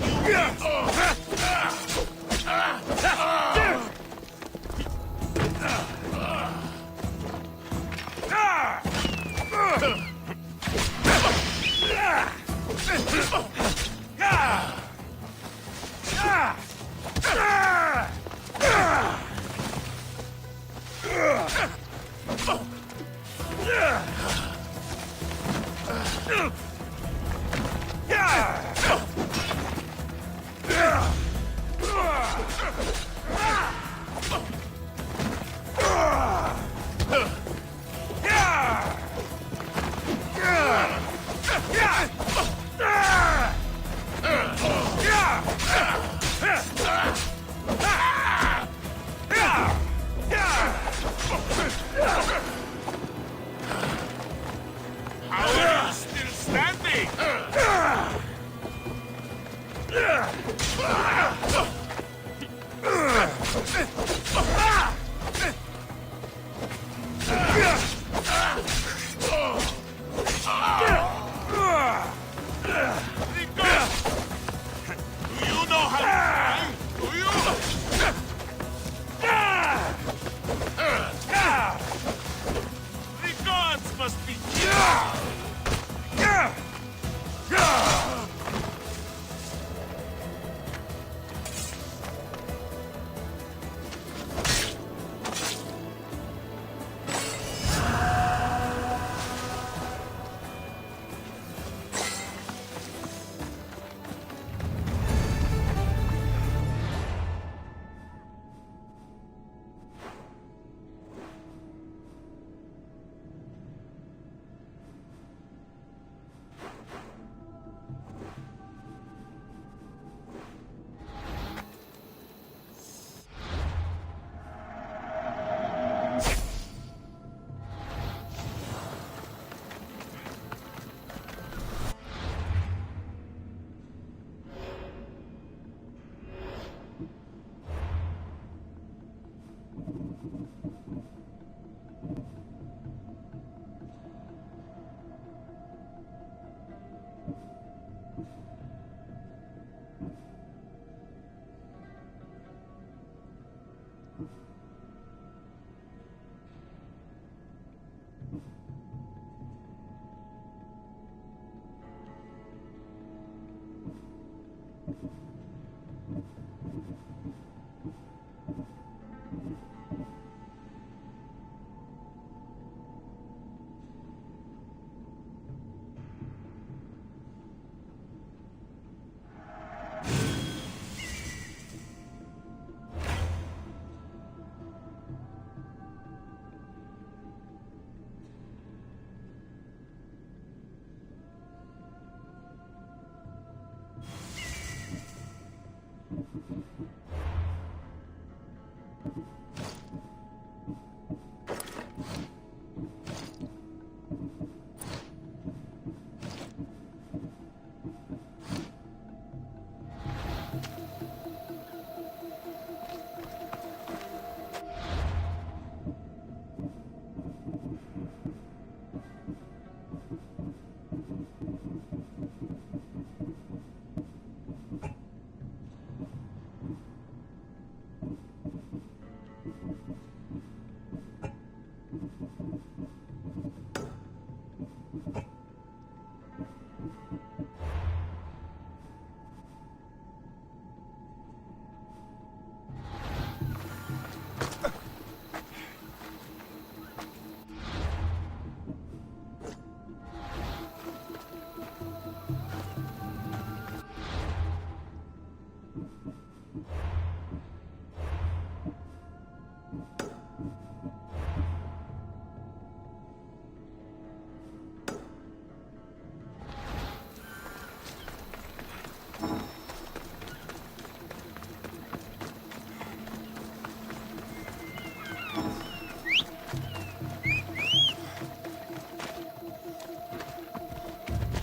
on, you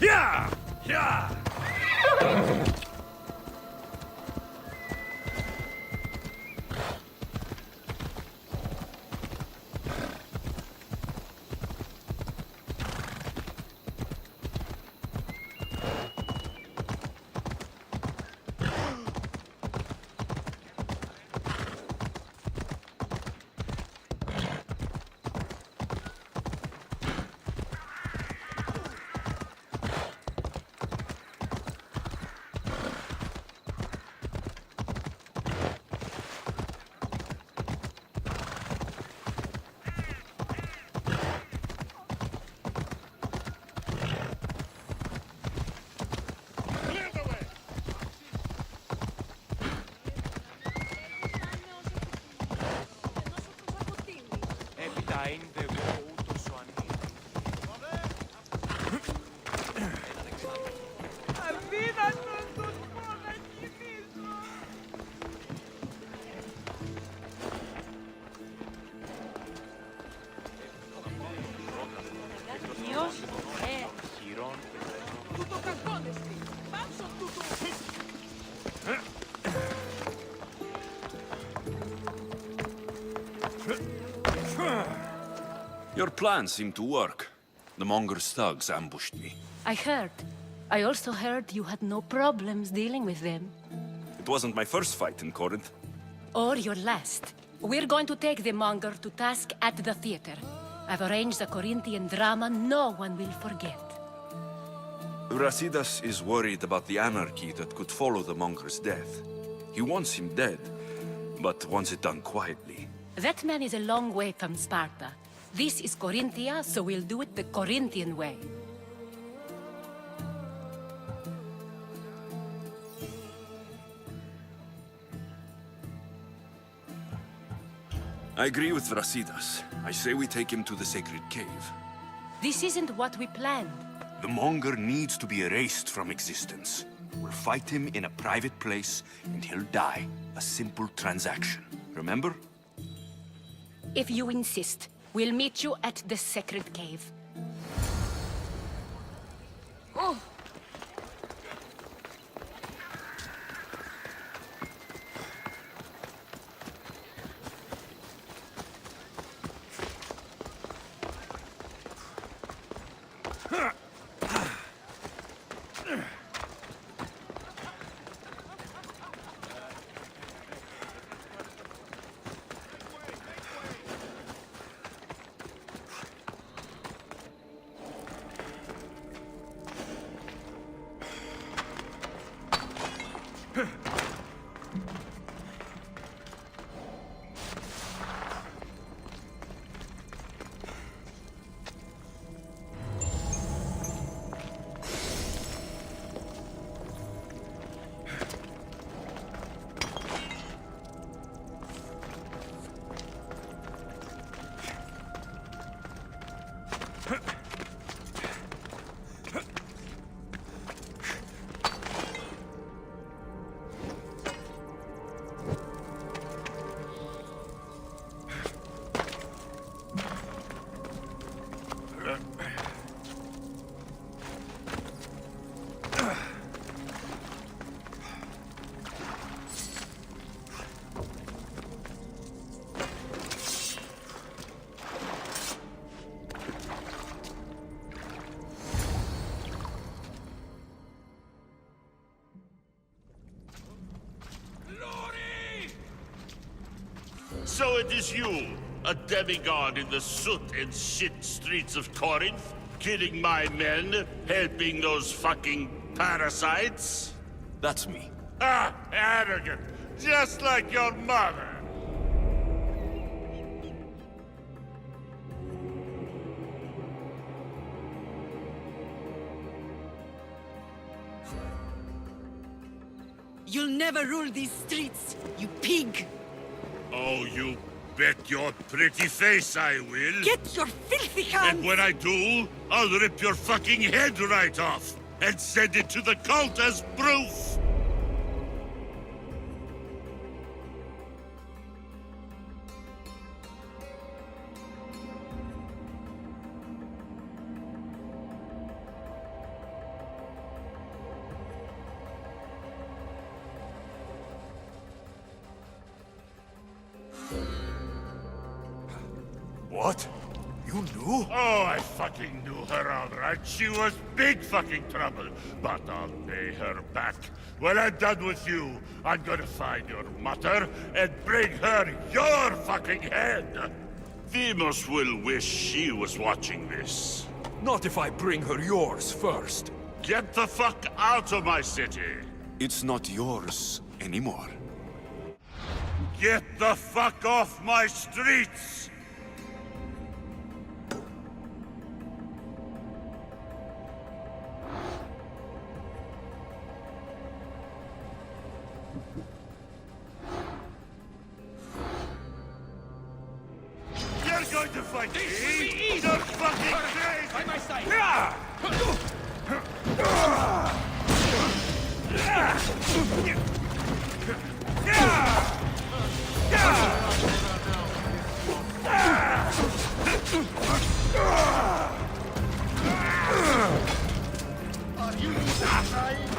Yeah! Yeah! Your plan seemed to work. The Monger's thugs ambushed me. I heard. I also heard you had no problems dealing with them. It wasn't my first fight in Corinth. Or your last. We're going to take the Monger to task at the theater. I've arranged a Corinthian drama no one will forget. Brasidas is worried about the anarchy that could follow the Monger's death. He wants him dead, but wants it done quietly. That man is a long way from Sparta. This is Corinthia, so we'll do it the Corinthian way. I agree with Brasidas. I say we take him to the sacred cave. This isn't what we planned. The Monger needs to be erased from existence. We'll fight him in a private place, and he'll die. A simple transaction. Remember? If you insist, we'll meet you at the sacred cave. Oh! So it is you, a demigod in the soot and shit streets of Corinth, killing my men, helping those fucking parasites? That's me. Ah, arrogant, just like your mother. You'll never rule these streets, you pig! Oh, you bet your pretty face I will. Get your filthy hands! And when I do, I'll rip your fucking head right off and send it to the cult as proof. What? You knew? Oh, I fucking knew her all right. She was big fucking trouble. But I'll pay her back. When I'm done with you, I'm gonna find your mother and bring her your fucking head. Demos will wish she was watching this. Not if I bring her yours first. Get the fuck out of my city. It's not yours anymore. Get the fuck off my streets. You're going to fight me? You're fucking crazy! By my side! Are you trying?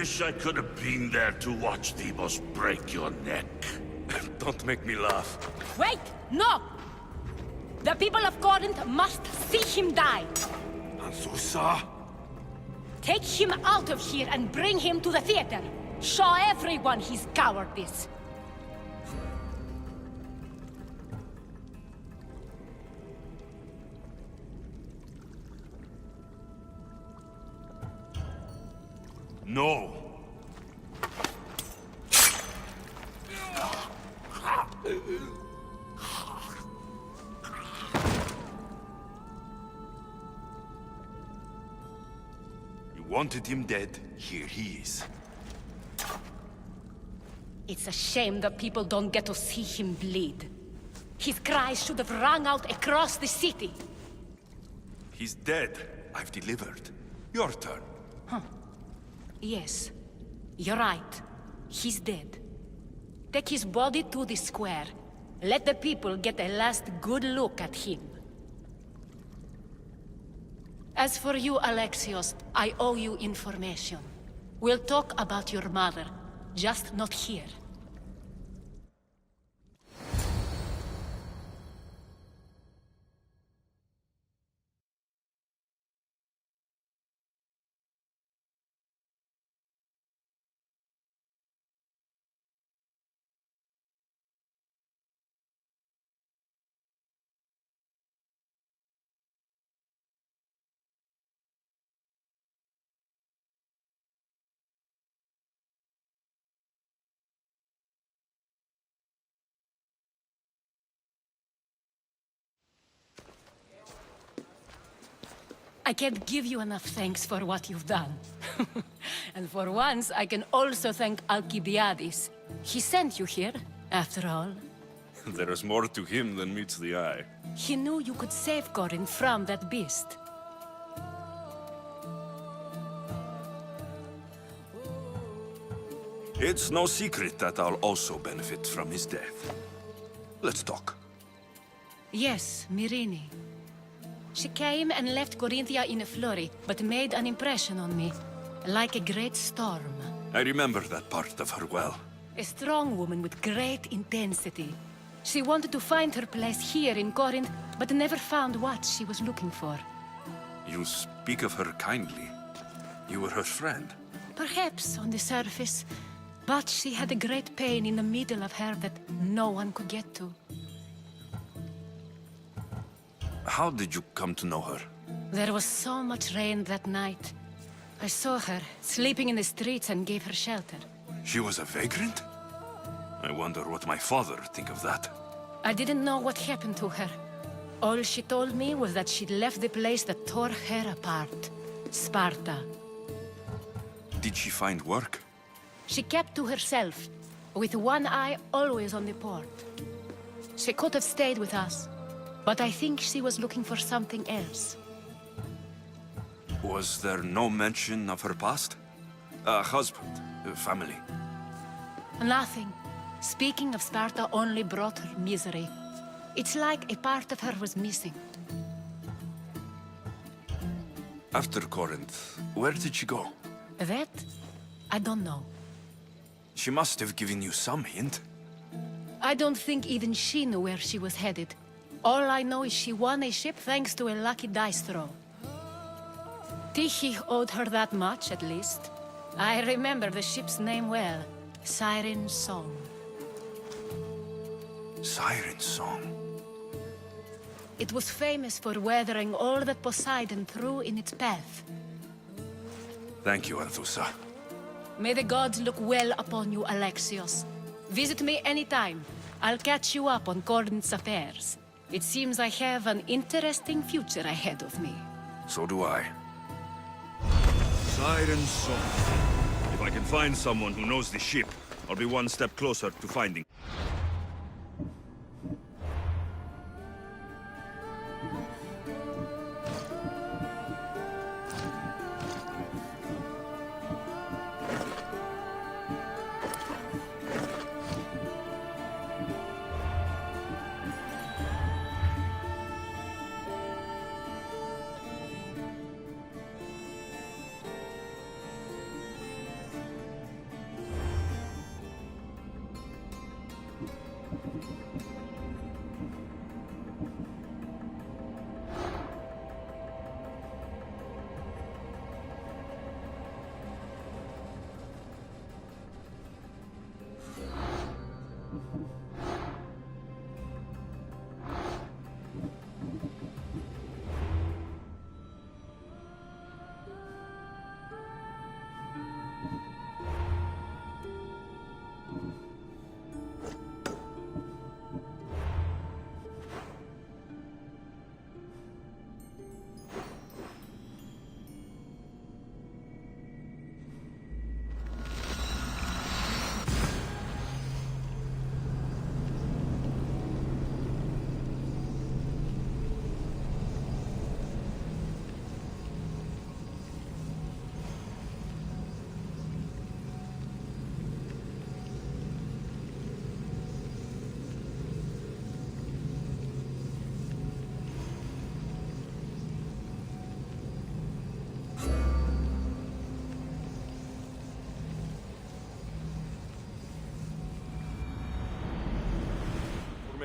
wish I could have been there to watch Demos break your neck. Don't make me laugh. Wait! No! The people of Corinth must see him die! Anthusa? Take him out of here and bring him to the theater! Show everyone his cowardice! No. You wanted him dead, here he is. It's a shame that people don't get to see him bleed. His cries should have rung out across the city. He's dead. I've delivered. Your turn. Yes, you're right. He's dead. Take his body to the square. Let the people get a last good look at him. As for you, Alexios, I owe you information. We'll talk about your mother, just not here. I can't give you enough thanks for what you've done. And for once, I can also thank Alcibiades. He sent you here, after all. There is more to him than meets the eye. He knew you could save Corinth from that beast. It's no secret that I'll also benefit from his death. Let's talk. Yes, Myrine. She came and left Corinthia in a flurry, but made an impression on me, like a great storm. I remember that part of her well. A strong woman with great intensity. She wanted to find her place here in Corinth, but never found what she was looking for. You speak of her kindly. You were her friend. Perhaps on the surface, but she had a great pain in the middle of her that no one could get to. How did you come to know her? There was so much rain that night. I saw her, sleeping in the streets, and gave her shelter. She was a vagrant? I wonder what my father think of that. I didn't know what happened to her. All she told me was that she'd left the place that tore her apart. Sparta. Did she find work? She kept to herself, with one eye always on the port. She could have stayed with us, but I think she was looking for something else. Was there no mention of her past? A husband, a family? Nothing. Speaking of Sparta only brought her misery. It's like a part of her was missing. After Corinth, where did she go? That? I don't know. She must have given you some hint. I don't think even she knew where she was headed. All I know is she won a ship thanks to a lucky dice throw. Tyche owed her that much, at least. I remember the ship's name well. Siren Song. Siren Song. It was famous for weathering all that Poseidon threw in its path. Thank you, Anthusa. May the gods look well upon you, Alexios. Visit me anytime. I'll catch you up on Corinth's affairs. It seems I have an interesting future ahead of me. So do I. Siren Song. If I can find someone who knows the ship, I'll be one step closer to finding.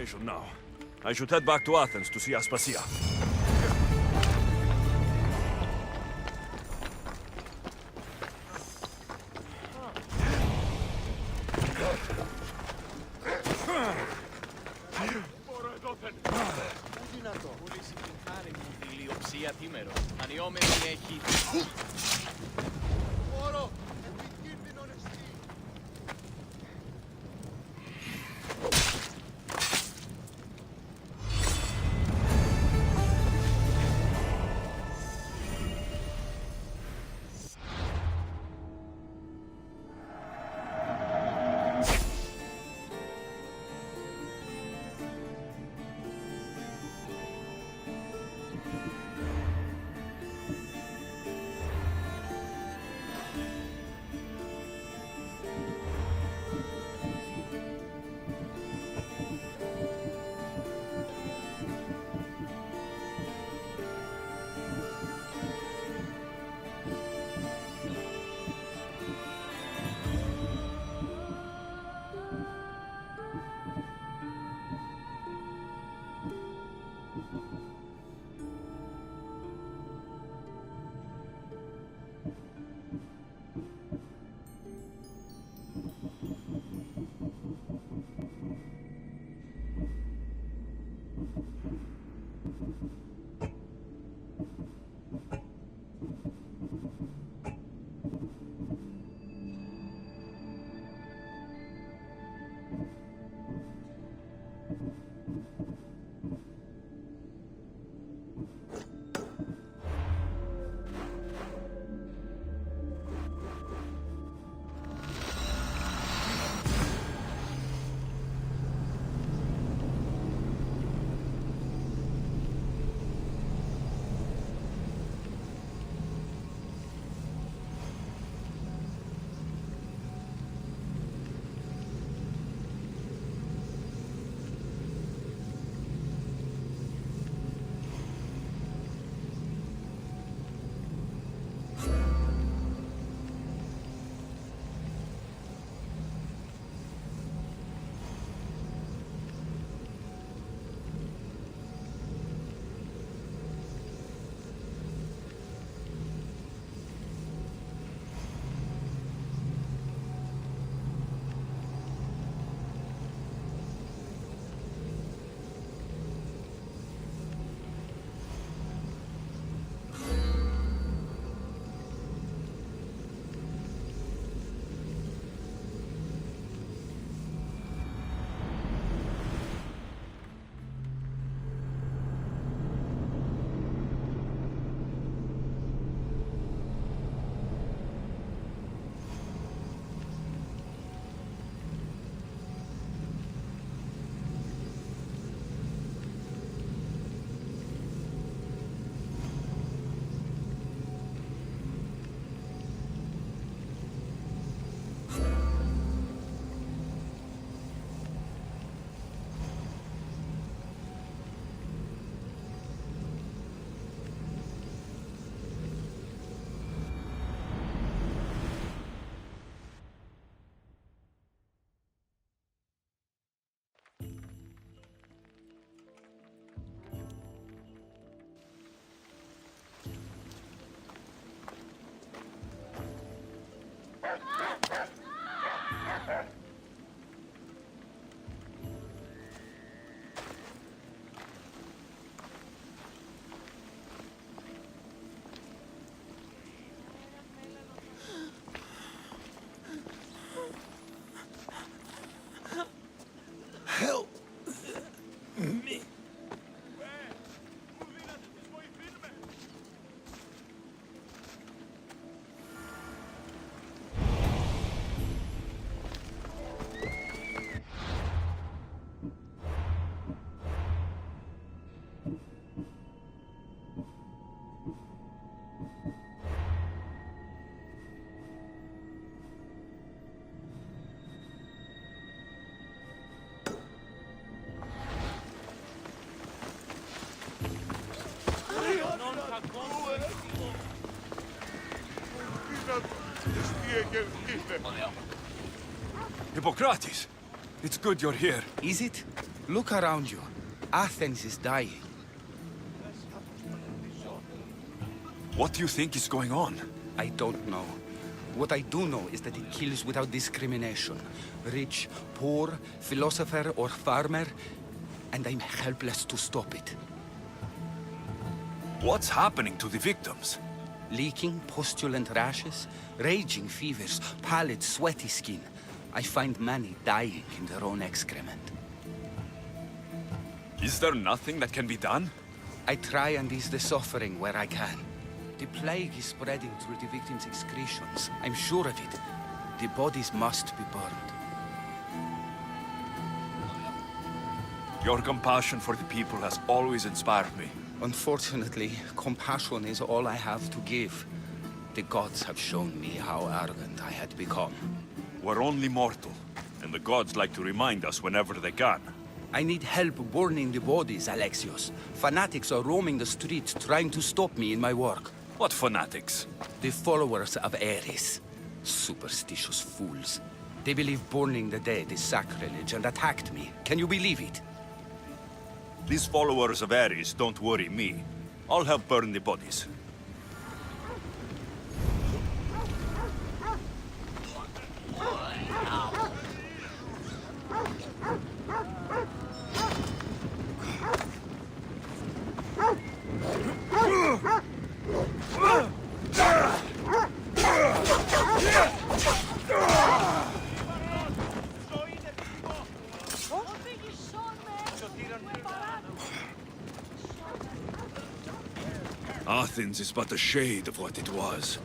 information now. I should head back to Athens to see Aspasia. Πούληση την χάρη μου, ηλιοψία τίμερο. Ανιόμενη έχει... Όρο! Επικίνδυνο νεστή! Hippocrates! It's good you're here. Is it? Look around you. Athens is dying. What do you think is going on? I don't know. What I do know is that it kills without discrimination. Rich, poor, philosopher or farmer, and I'm helpless to stop it. What's happening to the victims? Leaking, postulant rashes, raging fevers, pallid, sweaty skin. I find many dying in their own excrement. Is there nothing that can be done? I try and ease the suffering where I can. The plague is spreading through the victims' excretions. I'm sure of it. The bodies must be burned. Your compassion for the people has always inspired me. Unfortunately, compassion is all I have to give. The gods have shown me how arrogant I had become. We're only mortal, and the gods like to remind us whenever they can. I need help burning the bodies, Alexios. Fanatics are roaming the streets trying to stop me in my work. What fanatics? The followers of Ares. Superstitious fools. They believe burning the dead is sacrilege and attacked me. Can you believe it? These followers of Ares don't worry me. I'll help burn the bodies. Athens is but a shade of what it was.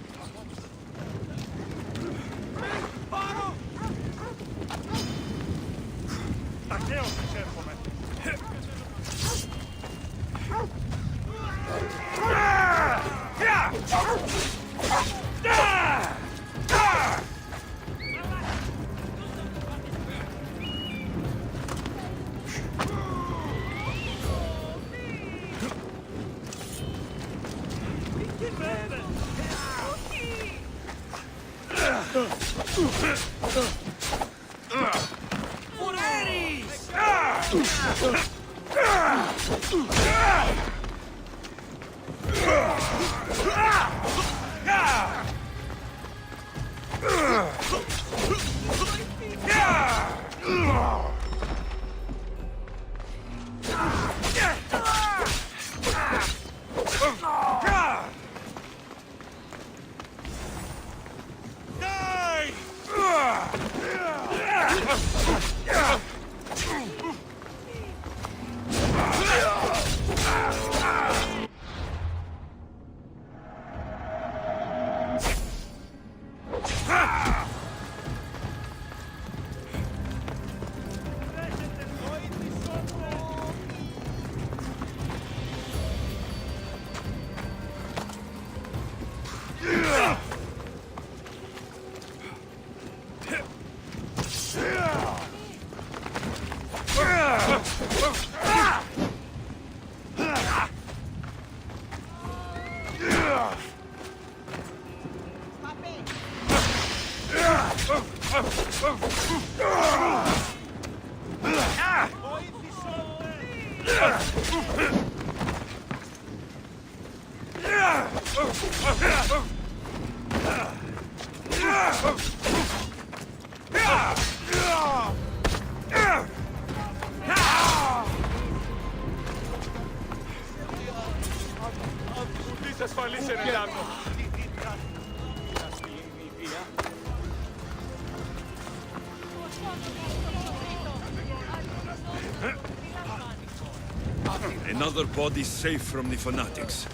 Another body safe from the fanatics.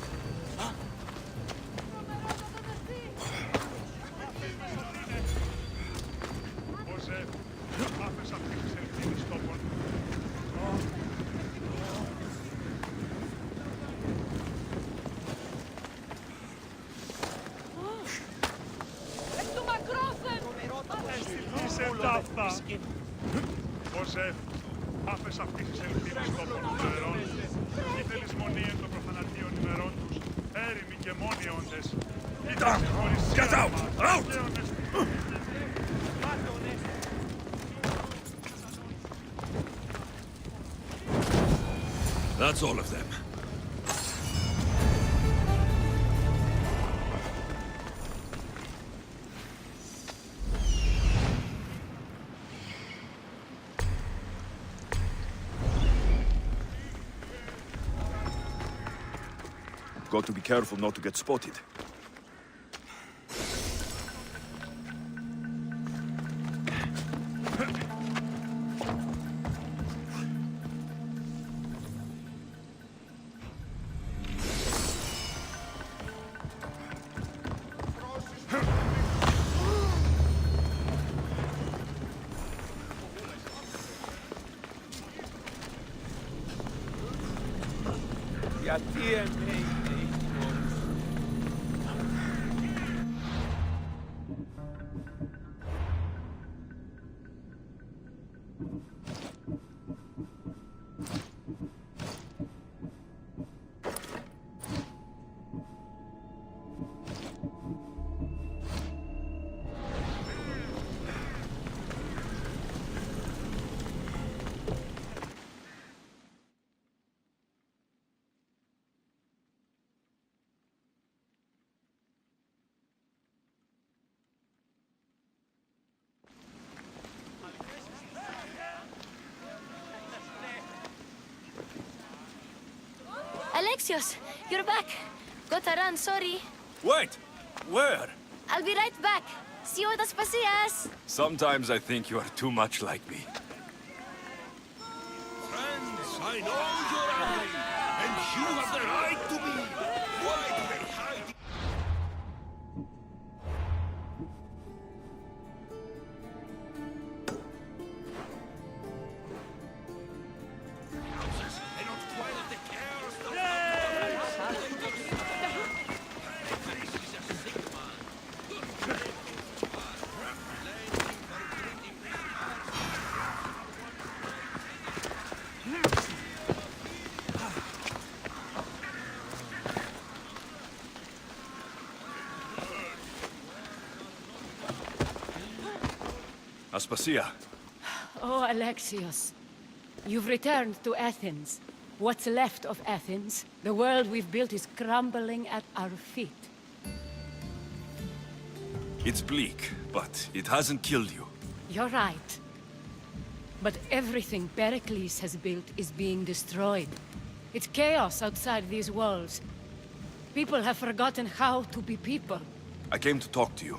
Get out! Out! That's all of them. Got to be careful not to get spotted. Alexios, you're back. Got to run, sorry. Wait! Where? I'll be right back. See you at Aspasias. Sometimes I think you are too much like me. Friends, I know you're angry, and you have the right to be. Why do they hide? They don't quell the chaos. Aspasia. Oh, Alexios. You've returned to Athens. What's left of Athens? The world we've built is crumbling at our feet. It's bleak, but it hasn't killed you. You're right. But everything Pericles has built is being destroyed. It's chaos outside these walls. People have forgotten how to be people. I came to talk to you.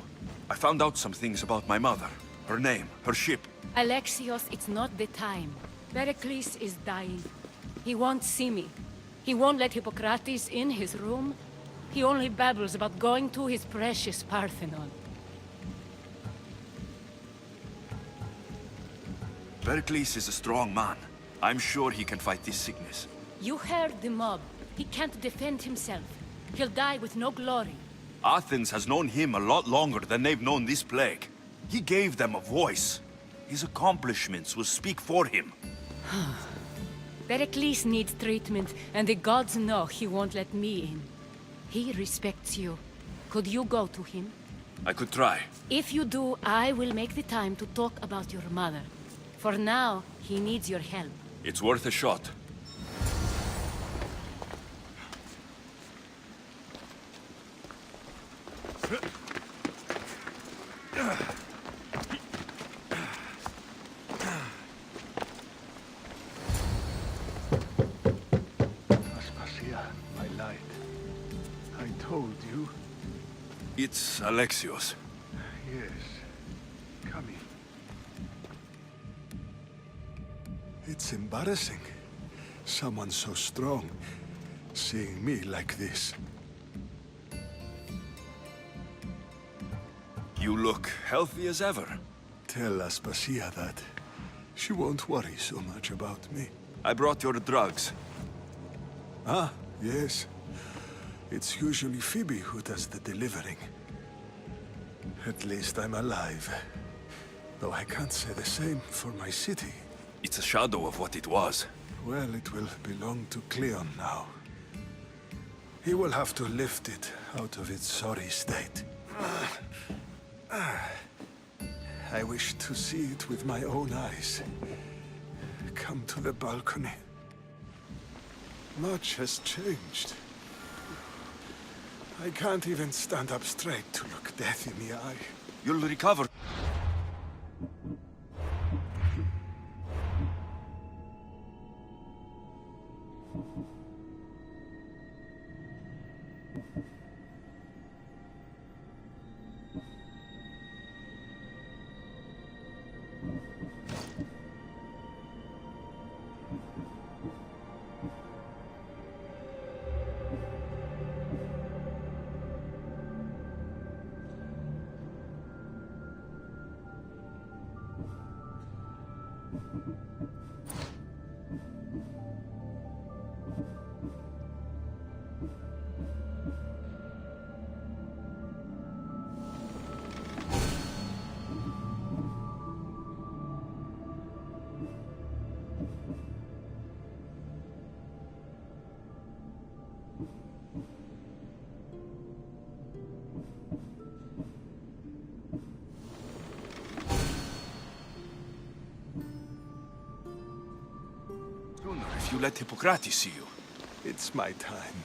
I found out some things about my mother. Her name, her ship. Alexios, it's not the time. Pericles is dying. He won't see me. He won't let Hippocrates in his room. He only babbles about going to his precious Parthenon. Pericles is a strong man. I'm sure he can fight this sickness. You heard the mob. He can't defend himself. He'll die with no glory. Athens has known him a lot longer than they've known this plague. He gave them a voice. His accomplishments will speak for him. Pericles needs treatment, and the gods know he won't let me in. He respects you. Could you go to him? I could try. If you do, I will make the time to talk about your mother. For now, he needs your help. It's worth a shot. Aspasia, my light. I told you. It's Alexios. Yes. Come in. It's embarrassing. Someone so strong, seeing me like this. You look healthy as ever. Tell Aspasia that. She won't worry so much about me. I brought your drugs. Ah, yes. It's usually Phoebe who does the delivering. At least I'm alive. Though I can't say the same for my city. It's a shadow of what it was. Well, it will belong to Cleon now. He will have to lift it out of its sorry state. I wish to see it with my own eyes. Come to the balcony. Much has changed. I can't even stand up straight to look death in the eye. You'll recover. If you let Hippocrates see you. It's my time.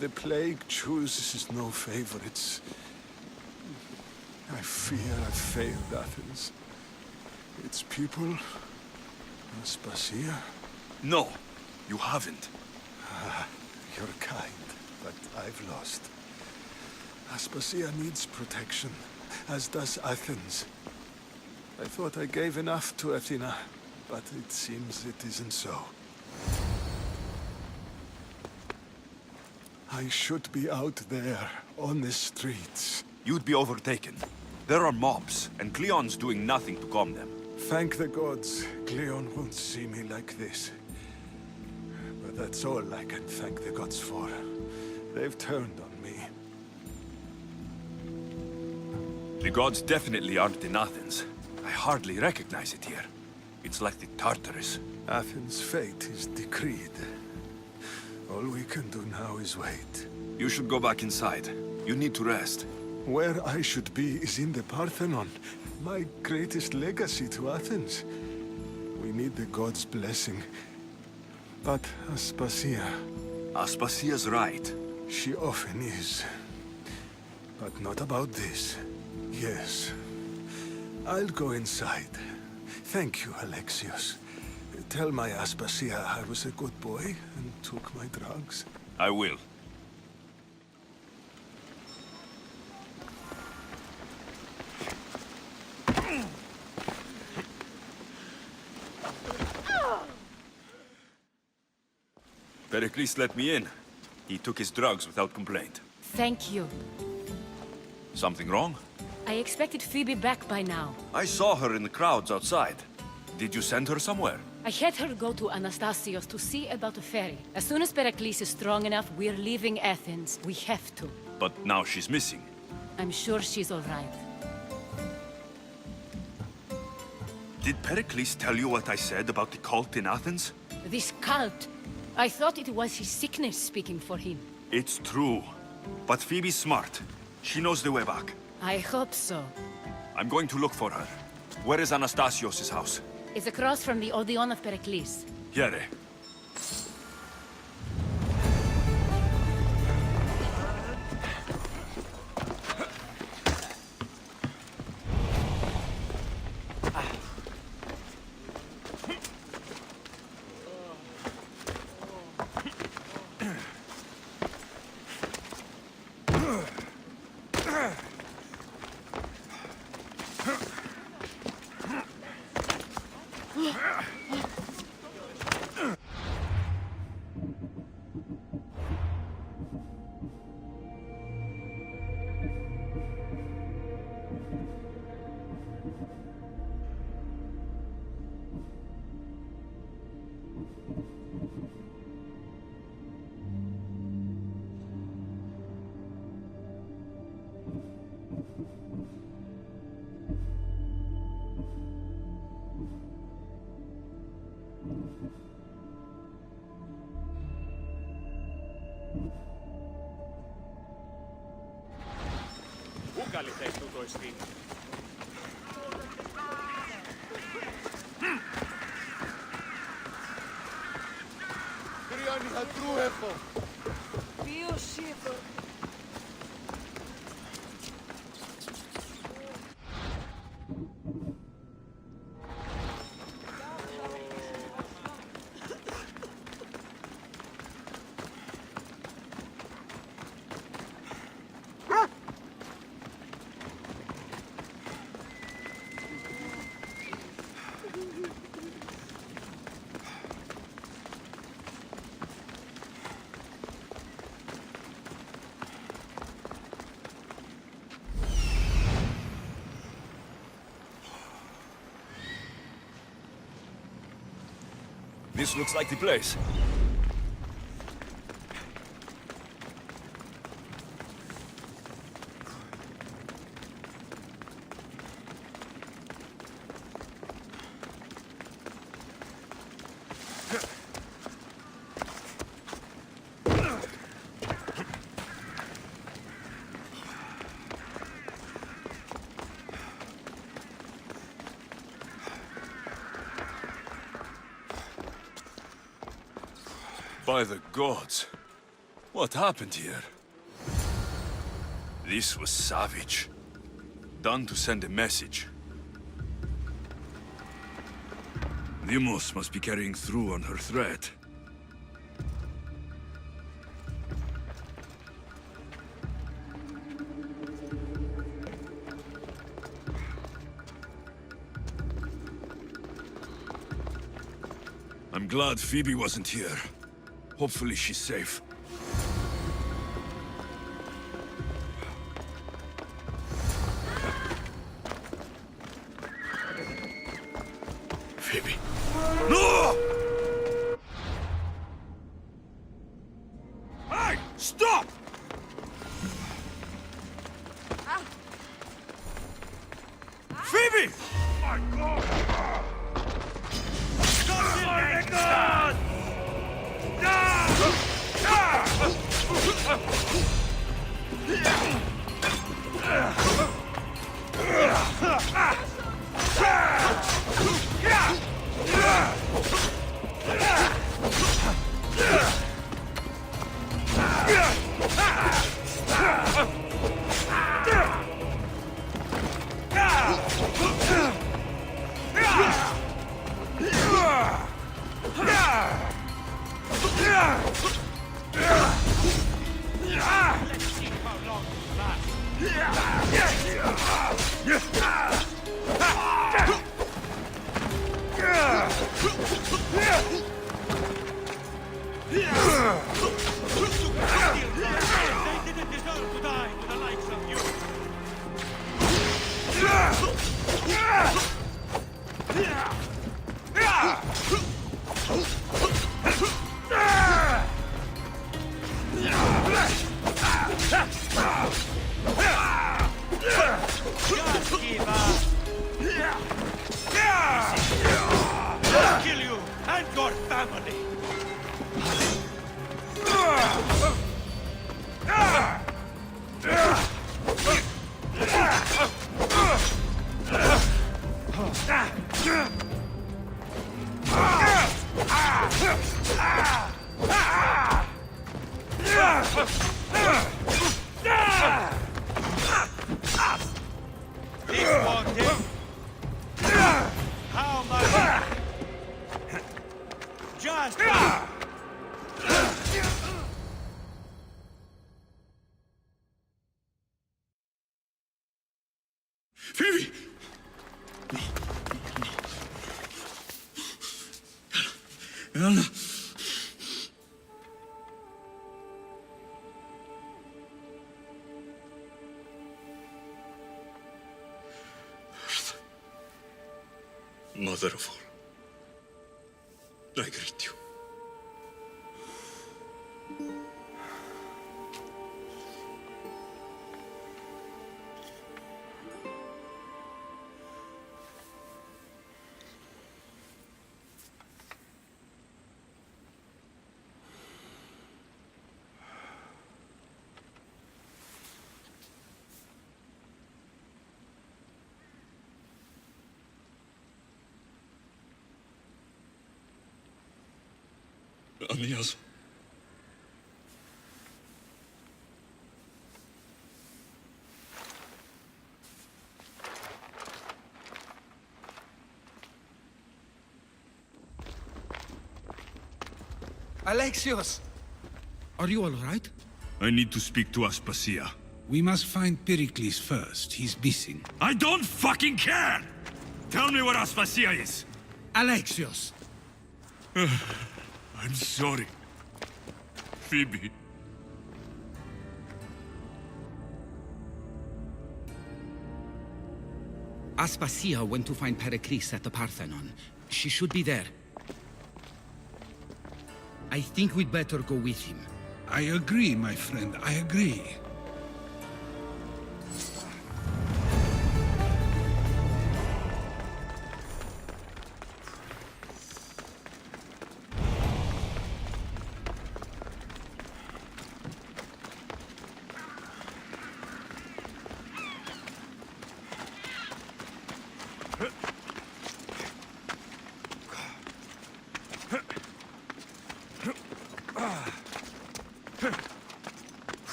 The plague chooses no favorites. I fear I've failed Athens. Its people, Aspasia. No, you haven't. You're kind, but I've lost. Aspasia needs protection, as does Athens. I thought I gave enough to Athena, but it seems it isn't so. I should be out there, on the streets. You'd be overtaken. There are mobs, and Cleon's doing nothing to calm them. Thank the gods, Cleon won't see me like this. But that's all I can thank the gods for. They've turned on me. The gods definitely aren't in Athens. I hardly recognize it here. It's like the Tartarus. Athens' fate is decreed. All we can do now is wait. You should go back inside. You need to rest. Where I should be is in the Parthenon, my greatest legacy to Athens. We need the gods' blessing. But Aspasia... Aspasia's right. She often is. But not about this. Yes. I'll go inside. Thank you, Alexios. Tell my Aspasia I was a good boy and took my drugs. I will. Pericles let me in. He took his drugs without complaint. Thank you. Something wrong? I expected Phoebe back by now. I saw her in the crowds outside. Did you send her somewhere? I had her go to Anastasios to see about a ferry. As soon as Pericles is strong enough, we're leaving Athens. We have to. But now she's missing. I'm sure she's all right. Did Pericles tell you what I said about the cult in Athens? This cult. I thought it was his sickness speaking for him. It's true. But Phoebe's smart. She knows the way back. I hope so. I'm going to look for her. Where is Anastasios' house? It's across from the Odeon of Pericles. Here. Πού καλυθές τούτο εστί? Κρυον Feel shiver. This looks like the place. By the gods, what happened here? This was savage. Done to send a message. Deimos must be carrying through on her threat. I'm glad Phoebe wasn't here. Hopefully she's safe. Phoebe. No! Hey! Stop! Phoebe! My God! My God! Kill you and your family! This wanted. How much? Just Phoebe! No. Anna. Mother of all, I greet you. Amias. Alexios! Are you all right? I need to speak to Aspasia. We must find Pericles first. He's missing. I don't fucking care! Tell me where Aspasia is! Alexios! I'm sorry. Phoebe. Aspasia went to find Pericles at the Parthenon. She should be there. I think we'd better go with him. I agree, my friend. I agree.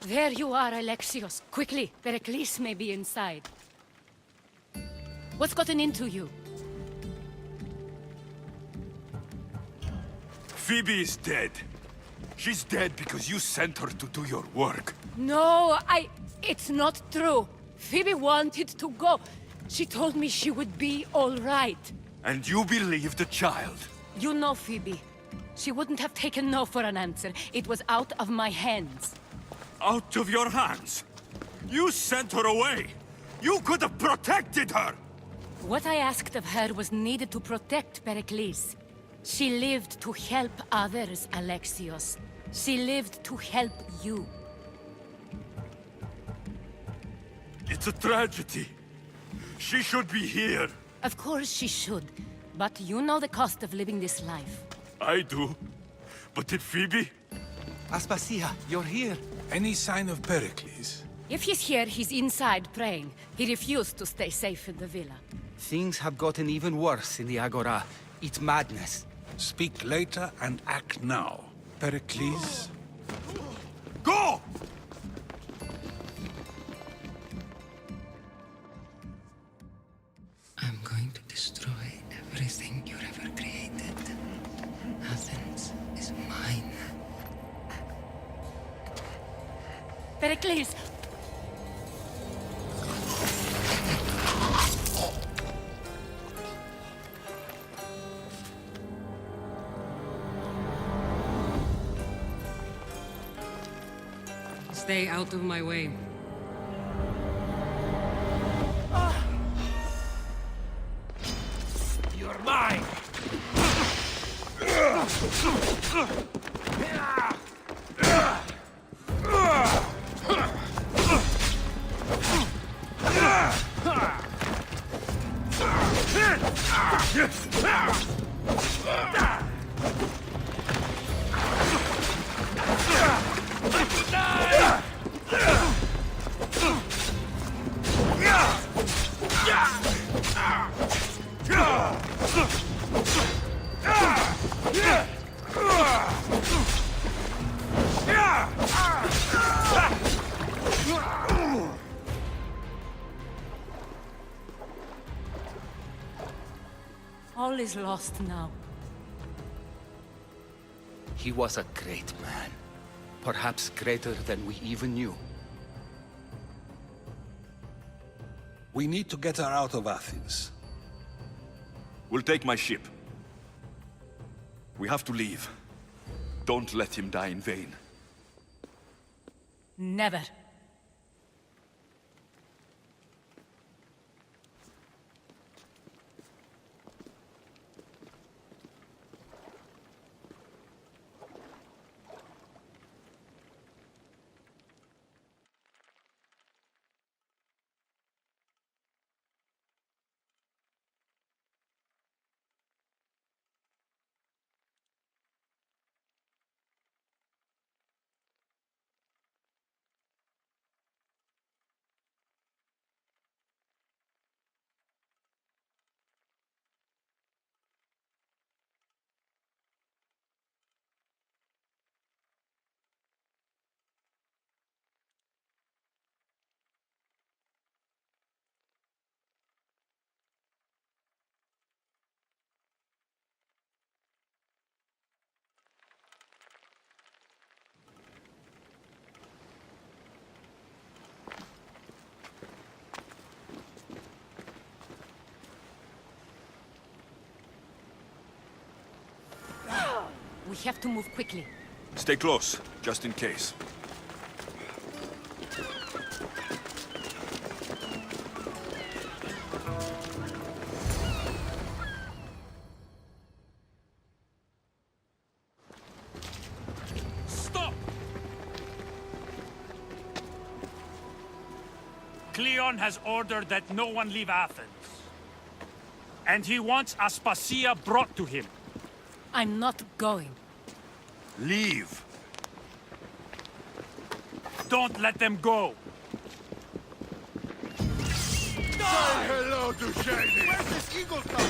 There you are, Alexios. Quickly, Pericles may be inside. What's gotten into you? Phoebe is dead. She's dead because you sent her to do your work. No, it's not true. Phoebe wanted to go. She told me she would be all right. And you believed the child. You know Phoebe. She wouldn't have taken no for an answer. It was out of my hands. Out of your hands? You sent her away! You could have protected her! What I asked of her was needed to protect Pericles. She lived to help others, Alexios. She lived to help you. It's a tragedy. She should be here. Of course she should. But you know the cost of living this life. I do. But did Phoebe? Aspasia, you're here. Any sign of Pericles? If he's here, he's inside praying. He refused to stay safe in the villa. Things have gotten even worse in the Agora. It's madness. Speak later and act now. Pericles? Go! I'm going to destroy everything you ever created. Athens is mine. Pericles! Stay out of my way. You're mine! All is lost now. He was a great man. Perhaps greater than we even knew. We need to get her out of Athens. We'll take my ship. We have to leave. Don't let him die in vain. Never. We have to move quickly. Stay close, just in case. Stop! Cleon has ordered that no one leave Athens. And he wants Aspasia brought to him. I'm not going. Leave! Don't let them go! Say hello to Shady! Where's this eagle come?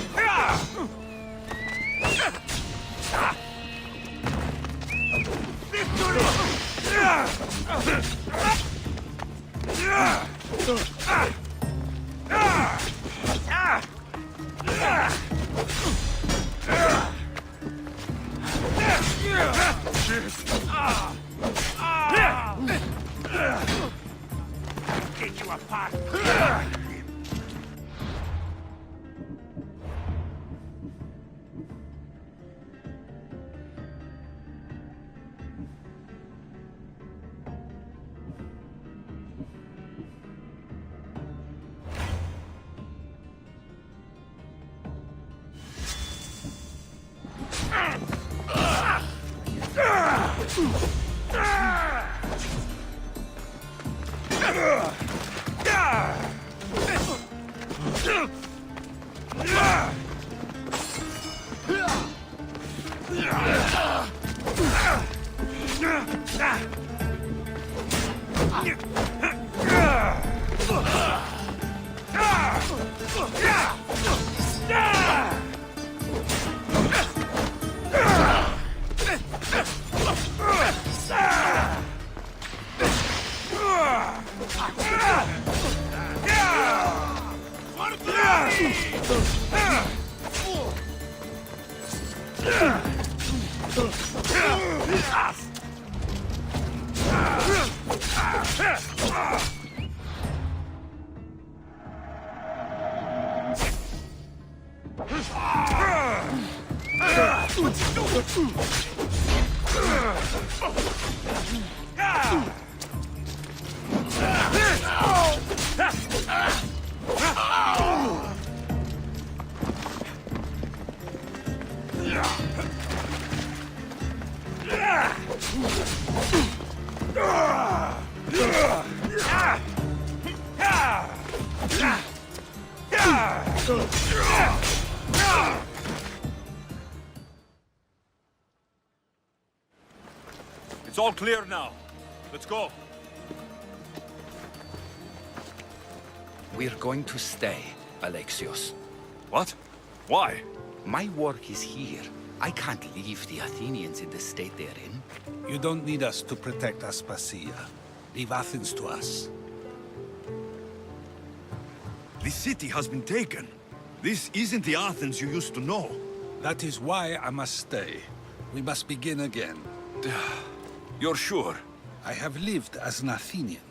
Get you apart! It's all clear now. Let's go. We're going to stay, Alexios. What? Why? My work is here. I can't leave the Athenians in the state they're in. You don't need us to protect Aspasia. Leave Athens to us. The city has been taken. This isn't the Athens you used to know. That is why I must stay. We must begin again. You're sure? I have lived as an Athenian,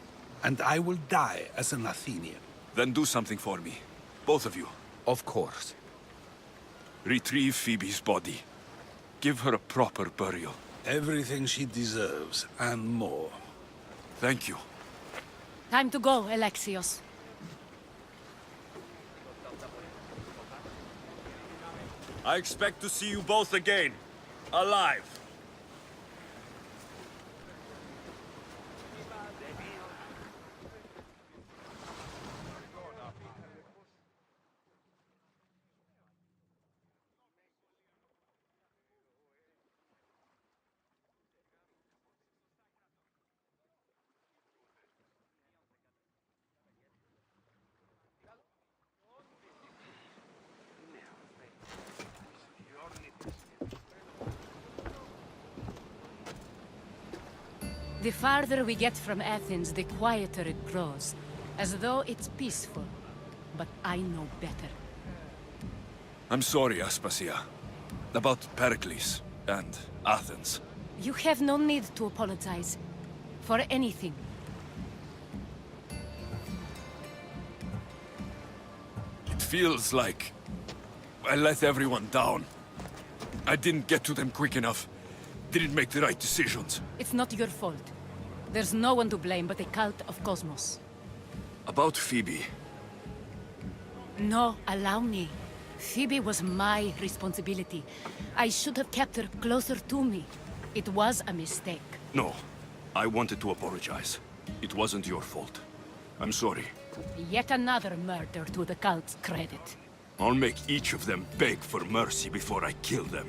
and I will die as an Athenian. Then do something for me. Both of you. Of course. Retrieve Phoebe's body. Give her a proper burial. Everything she deserves, and more. Thank you. Time to go, Alexios. I expect to see you both again. Alive. The farther we get from Athens, the quieter it grows. As though it's peaceful. But I know better. I'm sorry, Aspasia. About Pericles and Athens. You have no need to apologize. For anything. It feels like I let everyone down. I didn't get to them quick enough. didn't make the right decisions. It's not your fault. There's no one to blame but the cult of Cosmos. About Phoebe. No, allow me. Phoebe was my responsibility. I should have kept her closer to me. It was a mistake. No. I wanted to apologize. It wasn't your fault. I'm sorry. Yet another murder to the cult's credit. I'll make each of them beg for mercy before I kill them.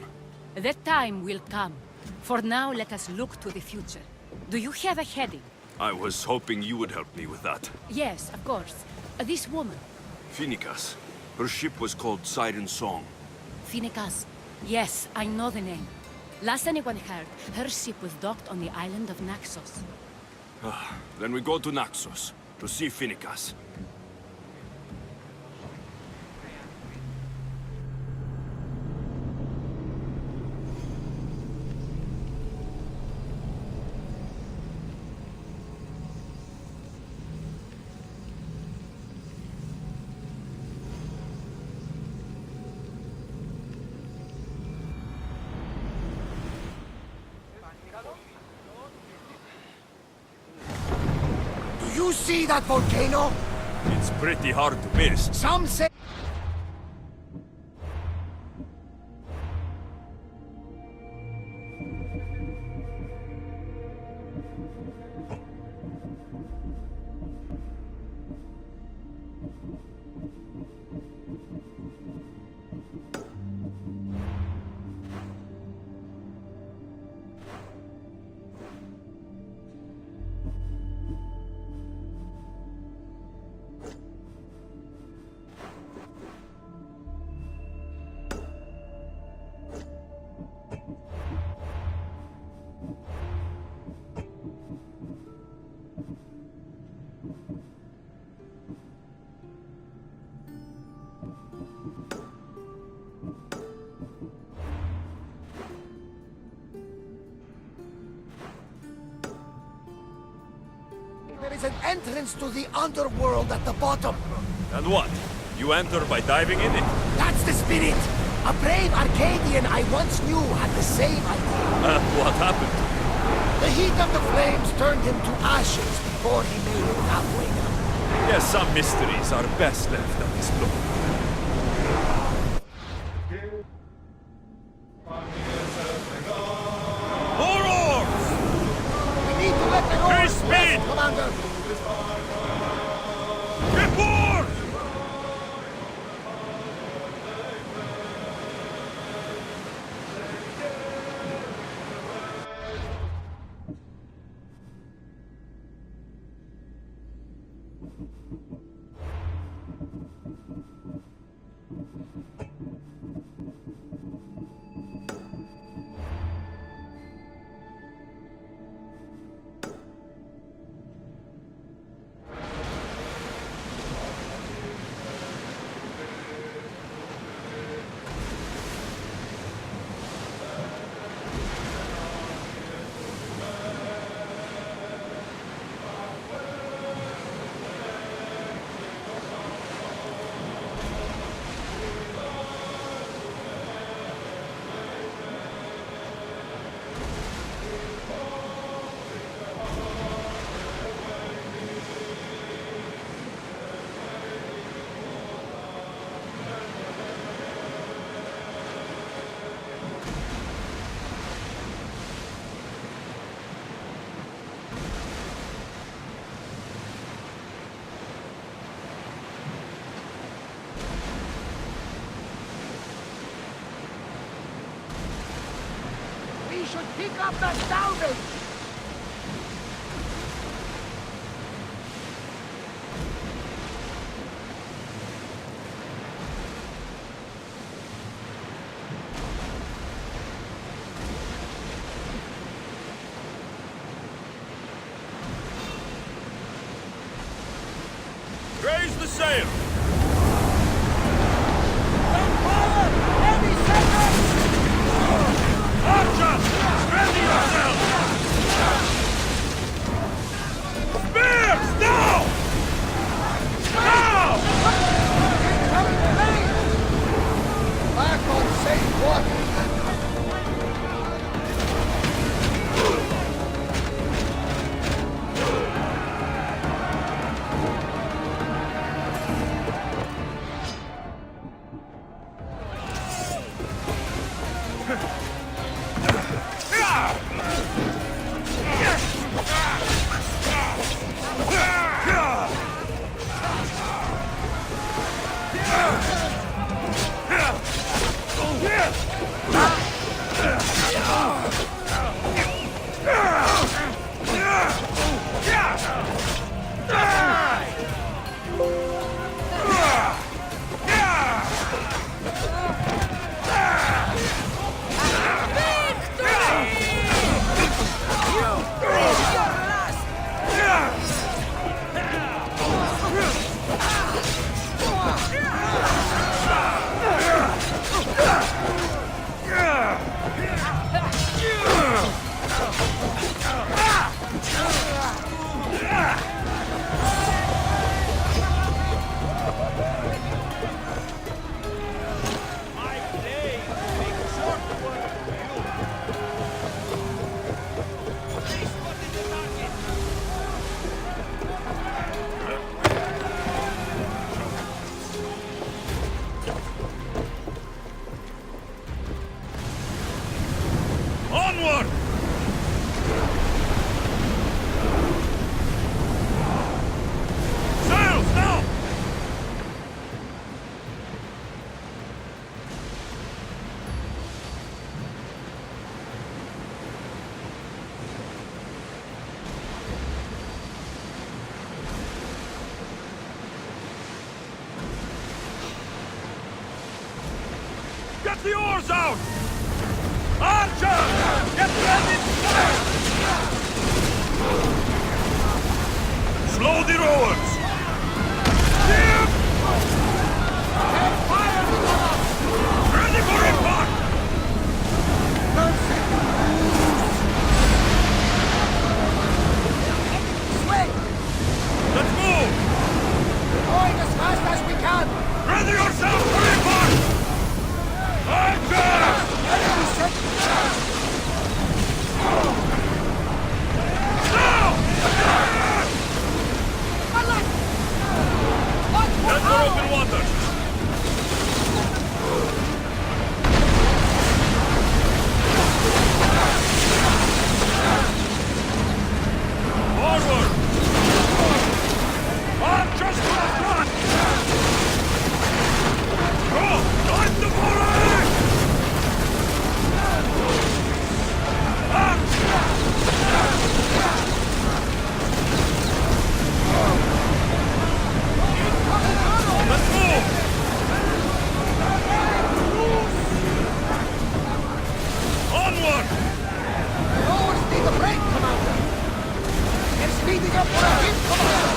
That time will come. For now, let us look to the future. Do you have a heading? I was hoping you would help me with that. Yes, of course. This woman. Phoenicas. Her ship was called Siren Song. Phoenicas. Yes, I know the name. Last anyone heard, her ship was docked on the island of Naxos. Then we go to Naxos, to see Phoenicas. You see that volcano? It's pretty hard to miss. Some say... There is an entrance to the underworld at the bottom. And what? You enter by diving in it? That's the spirit! A brave Arcadian I once knew had the same idea. What happened? The heat of the flames turned him to ashes before he made it halfway down. Yes, some mysteries are best left unexplored. We need to let the oars Speed! rest, Commander! Get board! We should pick up the salvage! Raise the sail! Archers! Ready yourselves! Spears! Now! Now! Back on safe water! Get the oars out! Archers! Get ready to fire! Slow the rowers! Steer! Ready for impact! Swing! Let's move! Going as fast as we can! Ready yourself for impact! Archers! Enemy set! Now! Enter open water! Forward! Archers to the front! Go! Join the foray! Let's move! Onward! Rowers need a break, Commander! They're speeding up for a hit, Commander!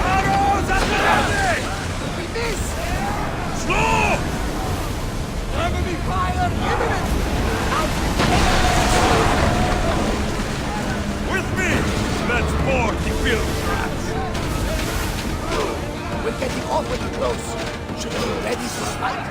Arrows at the ready! We miss! Slow! Enemy fire imminent! With me! Let's board the film traps! We're getting awfully close. Should we be ready to fight?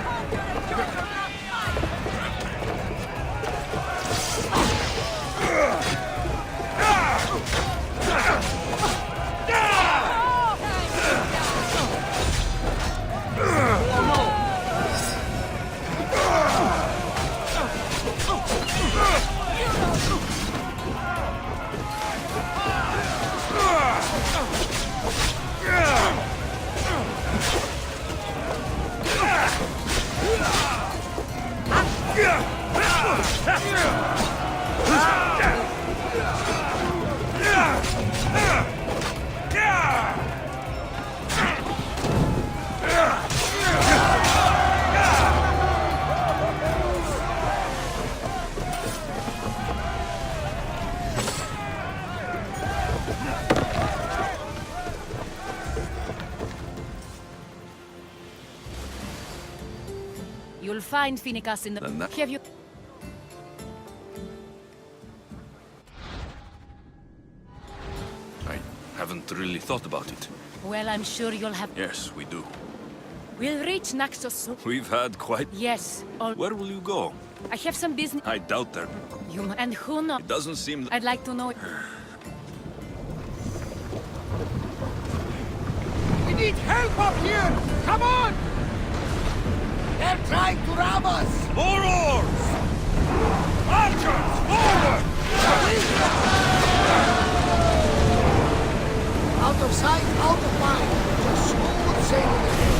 You'll find Finicus in the... Have you... I haven't really thought about it. Well, I'm sure you'll have... Yes, we do. We'll reach Naxos soon. We've had quite... Yes, all... Where will you go? I have some business... I doubt there. And who knows? It doesn't seem... I'd like to know... We need help up here! Come on! They're trying to ram us! More oars! Archers, forward! Out of sight, out of mind. Just smooth sailing ahead.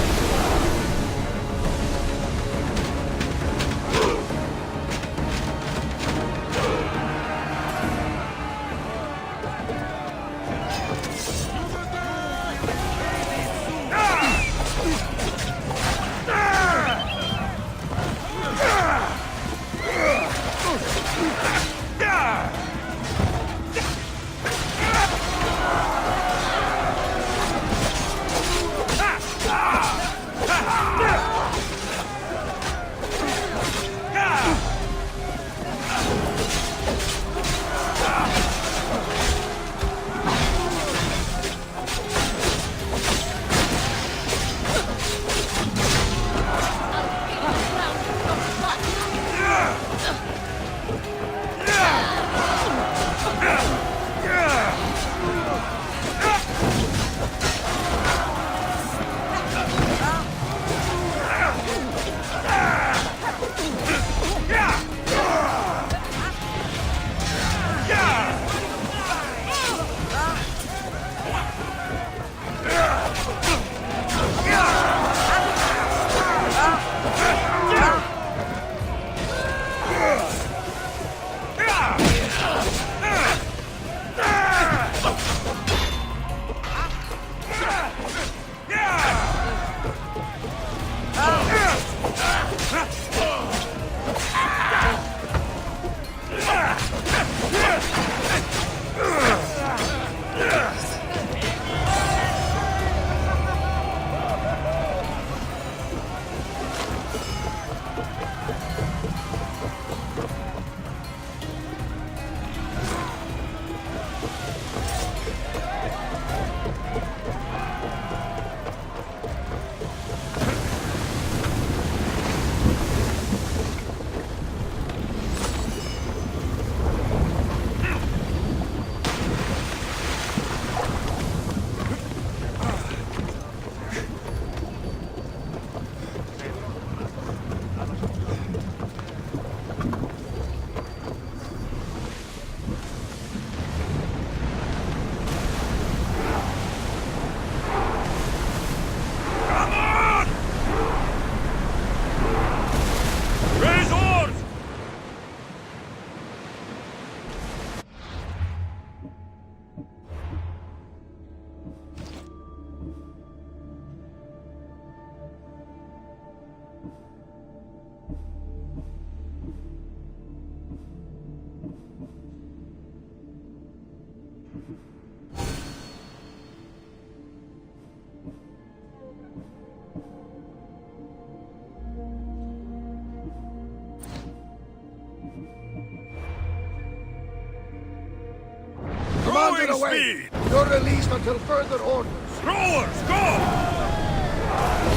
Commander away! You're released until further orders. Rowers, go!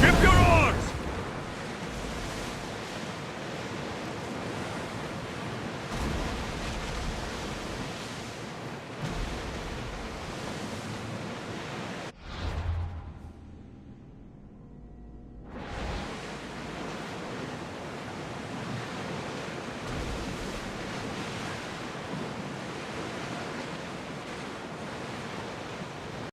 Ship your oars!